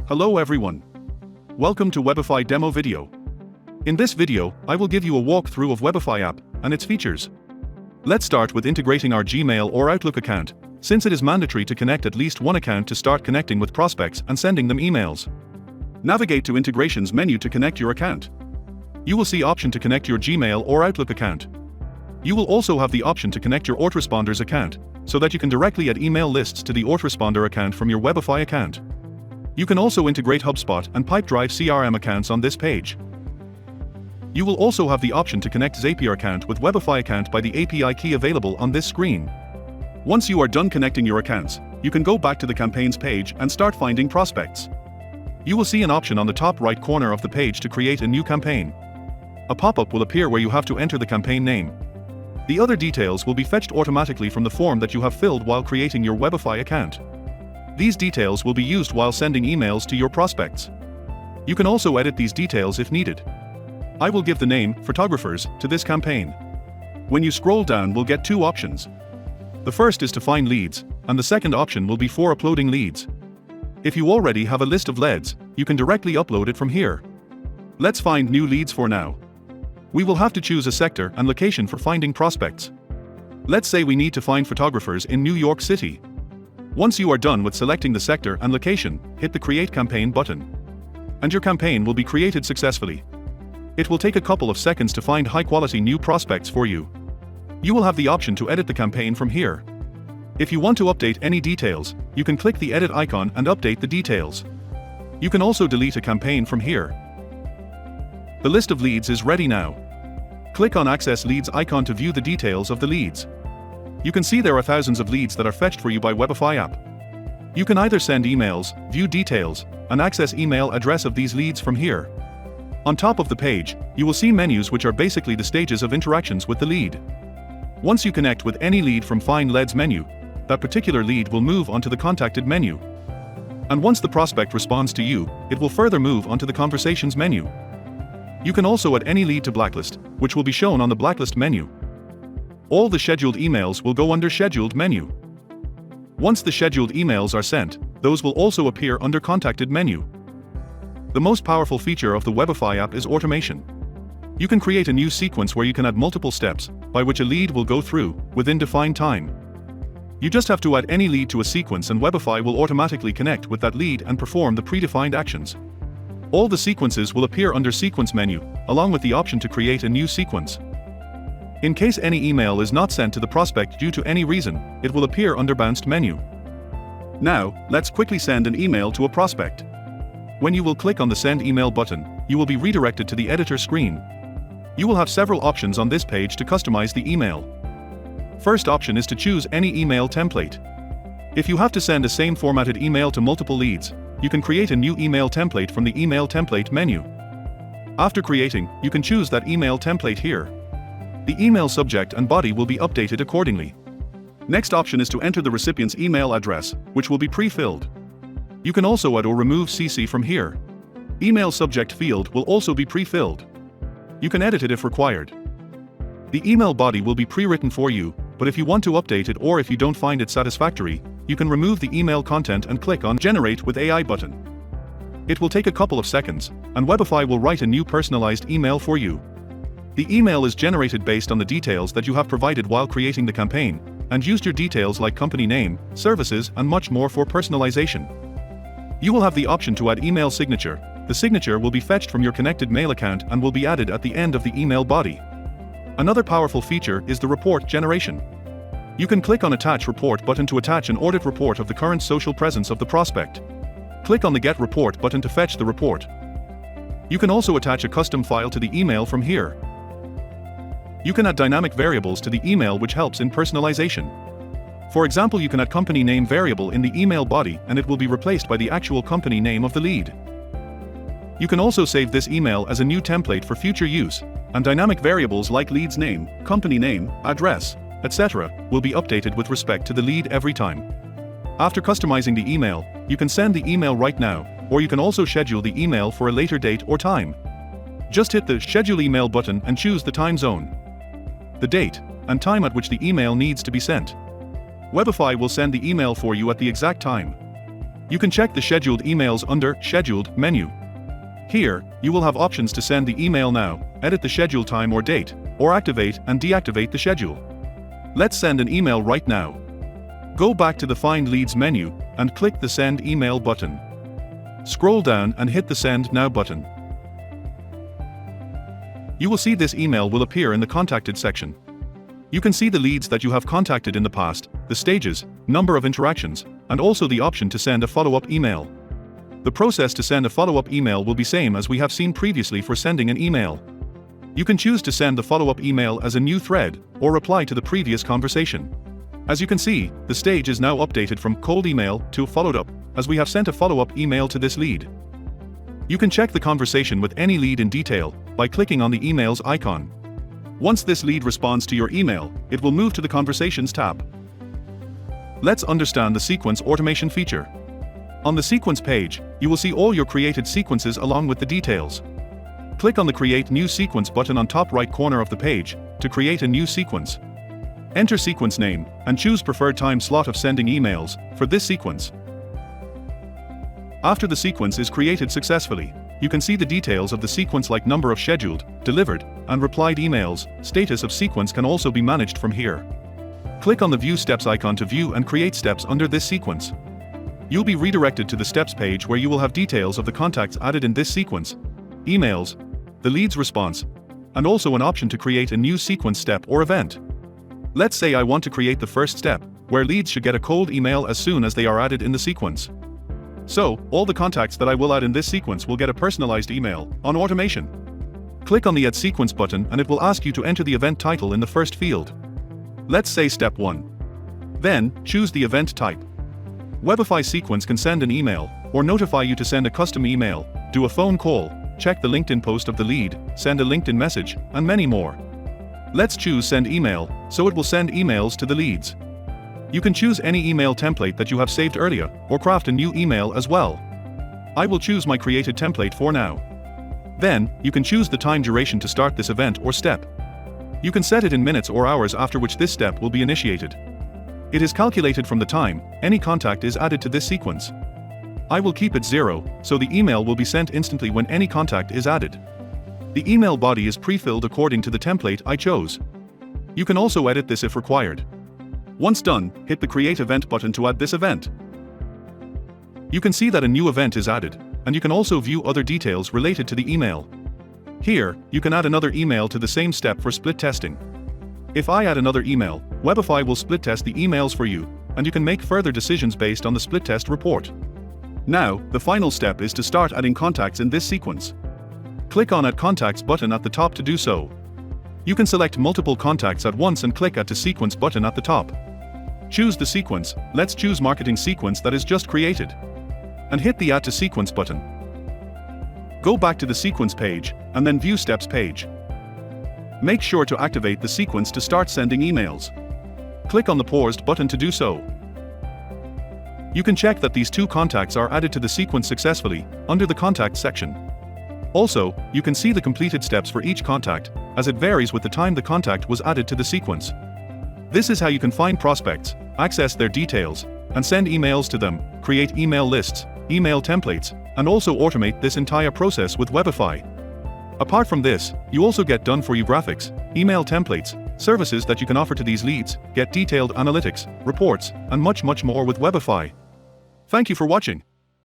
Hello everyone. Welcome to Webify demo video. In this video, I will give you a walkthrough of Webify app and its features. Let's start with integrating our Gmail or Outlook account, since it is mandatory to connect at least one account to start connecting with prospects and sending them emails. Navigate to Integrations menu to connect your account. You will see option to connect your Gmail or Outlook account. You will also have the option to connect your autoresponders account, so that you can directly add email lists to the autoresponder account from your Webify account. You can also integrate HubSpot and Pipedrive CRM accounts on this page. You will also have the option to connect Zapier account with Webify account by the API key available on this screen. Once you are done connecting your accounts, you can go back to the campaigns page and start finding prospects. You will see an option on the top right corner of the page to create a new campaign. A pop-up will appear where you have to enter the campaign name. The other details will be fetched automatically from the form that you have filled while creating your Webify account. These details will be used while sending emails to your prospects. You can also edit these details if needed. I will give the name, Photographers, to this campaign. When you scroll down, we'll get two options. The first is to find leads, and the second option will be for uploading leads. If you already have a list of leads, you can directly upload it from here. Let's find new leads for now. We will have to choose a sector and location for finding prospects. Let's say we need to find photographers in New York City. Once you are done with selecting the sector and location, hit the Create Campaign button. And your campaign will be created successfully. It will take a couple of seconds to find high-quality new prospects for you. You will have the option to edit the campaign from here. If you want to update any details, you can click the edit icon and update the details. You can also delete a campaign from here. The list of leads is ready now. Click on Access Leads icon to view the details of the leads. You can see there are thousands of leads that are fetched for you by Webify app. You can either send emails, view details, and access email address of these leads from here. On top of the page, you will see menus which are basically the stages of interactions with the lead. Once you connect with any lead from Find Leads menu, that particular lead will move onto the Contacted menu. And once the prospect responds to you, it will further move onto the Conversations menu. You can also add any lead to Blacklist, which will be shown on the Blacklist menu. All the scheduled emails will go under Scheduled menu. Once the scheduled emails are sent, those will also appear under Contacted menu. The most powerful feature of the Webify app is automation. You can create a new sequence where you can add multiple steps, by which a lead will go through, within defined time. You just have to add any lead to a sequence and Webify will automatically connect with that lead and perform the predefined actions. All the sequences will appear under Sequence menu, along with the option to create a new sequence. In case any email is not sent to the prospect due to any reason, it will appear under Bounced menu. Now, let's quickly send an email to a prospect. When you will click on the Send Email button, you will be redirected to the editor screen. You will have several options on this page to customize the email. First option is to choose any email template. If you have to send a same formatted email to multiple leads, you can create a new email template from the Email Template menu. After creating, you can choose that email template here. The email subject and body will be updated accordingly. Next option is to enter the recipient's email address, which will be pre-filled. You can also add or remove CC from here. Email subject field will also be pre-filled. You can edit it if required. The email body will be pre-written for you, but if you want to update it or if you don't find it satisfactory, you can remove the email content and click on Generate with AI button. It will take a couple of seconds, and Webify will write a new personalized email for you. The email is generated based on the details that you have provided while creating the campaign, and used your details like company name, services, and much more for personalization. You will have the option to add email signature. The signature will be fetched from your connected mail account and will be added at the end of the email body. Another powerful feature is the report generation. You can click on Attach Report button to attach an audit report of the current social presence of the prospect. Click on the Get Report button to fetch the report. You can also attach a custom file to the email from here. You can add dynamic variables to the email which helps in personalization. For example, you can add company name variable in the email body and it will be replaced by the actual company name of the lead. You can also save this email as a new template for future use, and dynamic variables like lead's name, company name, address, etc. will be updated with respect to the lead every time. After customizing the email, you can send the email right now, or you can also schedule the email for a later date or time. Just hit the Schedule Email button and choose the time zone, the date, and time at which the email needs to be sent. Webify will send the email for you at the exact time. You can check the scheduled emails under Scheduled menu. Here, you will have options to send the email now, edit the schedule time or date, or activate and deactivate the schedule. Let's send an email right now. Go back to the Find Leads menu and click the Send Email button. Scroll down and hit the Send Now button. You will see this email will appear in the Contacted section. You can see the leads that you have contacted in the past, the stages, number of interactions, and also the option to send a follow-up email. The process to send a follow-up email will be same as we have seen previously for sending an email. You can choose to send the follow-up email as a new thread, or reply to the previous conversation. As you can see, the stage is now updated from cold email to followed up, as we have sent a follow-up email to this lead. You can check the conversation with any lead in detail by clicking on the emails icon. Once this lead responds to your email, it will move to the Conversations tab. Let's understand the sequence automation feature. On the sequence page, you will see all your created sequences along with the details. Click on the Create New Sequence button on top right corner of the page to create a new sequence. Enter sequence name and choose preferred time slot of sending emails for this sequence. After the sequence is created successfully, you can see the details of the sequence like number of scheduled, delivered, and replied emails. Status of sequence can also be managed from here. Click on the View Steps icon to view and create steps under this sequence. You'll be redirected to the Steps page where you will have details of the contacts added in this sequence, emails, the lead's response, and also an option to create a new sequence step or event. Let's say I want to create the first step, where leads should get a cold email as soon as they are added in the sequence. So, all the contacts that I will add in this sequence will get a personalized email on automation. Click on the Add Sequence button and it will ask you to enter the event title in the first field. Let's say Step 1. Then, choose the event type. Webify sequence can send an email, or notify you to send a custom email, do a phone call, check the LinkedIn post of the lead, send a LinkedIn message, and many more. Let's choose Send Email, so it will send emails to the leads. You can choose any email template that you have saved earlier, or craft a new email as well. I will choose my created template for now. Then, you can choose the time duration to start this event or step. You can set it in minutes or hours after which this step will be initiated. It is calculated from the time any contact is added to this sequence. I will keep it 0, so the email will be sent instantly when any contact is added. The email body is pre-filled according to the template I chose. You can also edit this if required. Once done, hit the Create Event button to add this event. You can see that a new event is added, and you can also view other details related to the email. Here, you can add another email to the same step for split testing. If I add another email, Webify will split test the emails for you, and you can make further decisions based on the split test report. Now, the final step is to start adding contacts in this sequence. Click on Add Contacts button at the top to do so. You can select multiple contacts at once and click Add to Sequence button at the top. Choose the sequence, let's choose Marketing Sequence that is just created. And hit the Add to Sequence button. Go back to the Sequence page, and then View Steps page. Make sure to activate the sequence to start sending emails. Click on the Paused button to do so. You can check that these two contacts are added to the sequence successfully, under the Contacts section. Also, you can see the completed steps for each contact, as it varies with the time the contact was added to the sequence. This is how you can find prospects, access their details, and send emails to them, create email lists, email templates, and also automate this entire process with Webify. Apart from this, you also get done-for-you graphics, email templates, services that you can offer to these leads, get detailed analytics, reports, and much more with Webify. Thank you for watching.